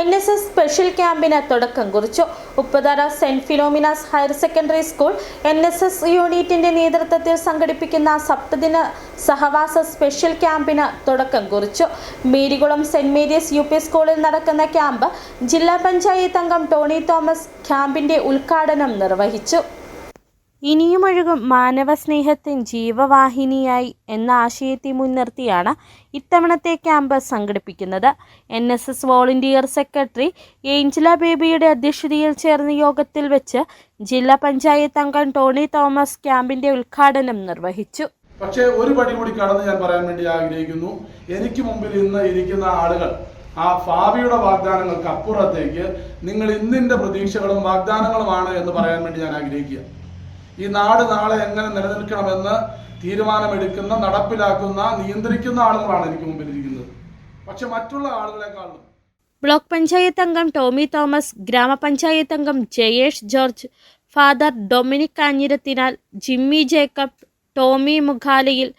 NSS special ക്യാമ്പിന് തുടക്കം കുറിച്ചു. Upputhara saint Philomena's higher secondary school NSS യൂണിറ്റിന്റെ നേതൃത്വത്തിൽ സംഘടിപ്പിക്കുന്ന സപ്തദിന സഹവാസ സ്പെഷ്യൽ ക്യാമ്പിന് തുടക്കം കുറിച്ചു. മേരികുളം സെന്റ് മേരീസ് UP സ്കൂളിൽ നടക്കുന്ന ക്യാമ്പ് ജില്ലാ പഞ്ചായത്ത് അംഗം ടോണി തോമസ് ക്യാമ്പിന്റെ ഉദ്ഘാടനം നിർവഹിച്ചു. ഇനിയുമൊഴുകും മാനവസ്നേഹത്തിൻ ജീവവാഹിനിയായി എന്ന ആശയത്തെ മുൻനിർത്തിയാണ് ഇത്തവണത്തെ ക്യാമ്പ് സംഘടിപ്പിക്കുന്നത്. NSS വോളണ്ടിയർ സെക്രട്ടറി ഏഞ്ചല ബേബിയുടെ അധ്യക്ഷതയിൽ ചേർന്ന യോഗത്തിൽ വെച്ച് ജില്ലാ പഞ്ചായത്ത് അംഗം ടോണി തോമസ് ക്യാമ്പിന്റെ ഉദ്ഘാടനം നിർവഹിച്ചു. പക്ഷേ ഒരു പടി കൂടി കടന്ന് ഞാൻ പറയാൻ വേണ്ടി ആഗ്രഹിക്കുന്നു. എനിക്ക് മുമ്പിൽ ഇന്ന് ഇരിക്കുന്ന ആളുകൾ ആ ഭാവിയുടെ വാഗ്ദാനങ്ങൾക്ക് അപ്പുറത്തേക്ക് നിങ്ങൾ ഇന്നിന്റെ പ്രതീക്ഷകളും വാഗ്ദാനങ്ങളുമാണ് എന്ന് പറയാൻ വേണ്ടി ഞാൻ ആഗ്രഹിക്കുക. ഈ നാട് നാളെ എങ്ങനെ നിലനിൽക്കണമെന്ന് തീരുമാനമെടുക്കുന്ന, നടപ്പിലാക്കുന്ന, നിയന്ത്രിക്കുന്ന ആളുകളാണ് എനിക്ക് മുമ്പിൽ ഇരിക്കുന്നത്. പക്ഷെ മറ്റുള്ള ആളുകളെക്കാളും ബ്ലോക്ക് പഞ്ചായത്ത് അംഗം ടോമി തോമസ്, ഗ്രാമപഞ്ചായത്ത് അംഗം ജയേഷ് ജോർജ്, ഫാദർ ഡൊമിനിക് കാഞ്ഞിരത്തിനാൽ, ജിമ്മി ജേക്കബ്, ടോമി മുഖാലയിൽ,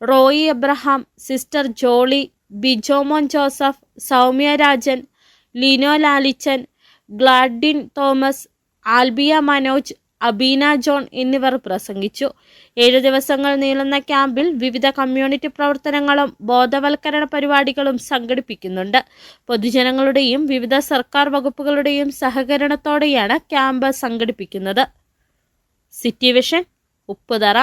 റോയി എബ്രഹാം, സിസ്റ്റർ ജോളി, ബിജോമോൻ ജോസഫ്, സൗമ്യ രാജൻ, ലിനോ ലാലിച്ചൻ, ഗ്ലാഡിൻ തോമസ്, ആൽബിയ മനോജ്, അബീന ജോൺ എന്നിവർ പ്രസംഗിച്ചു. 7 ദിവസങ്ങൾ നീളുന്ന ക്യാമ്പിൽ വിവിധ കമ്മ്യൂണിറ്റി പ്രവർത്തനങ്ങളും ബോധവൽക്കരണ പരിപാടികളും സംഘടിപ്പിക്കുന്നുണ്ട്. പൊതുജനങ്ങളുടെയും വിവിധ സർക്കാർ വകുപ്പുകളുടെയും സഹകരണത്തോടെയാണ് ക്യാമ്പ് സംഘടിപ്പിക്കുന്നത്. City vision, Upputhara.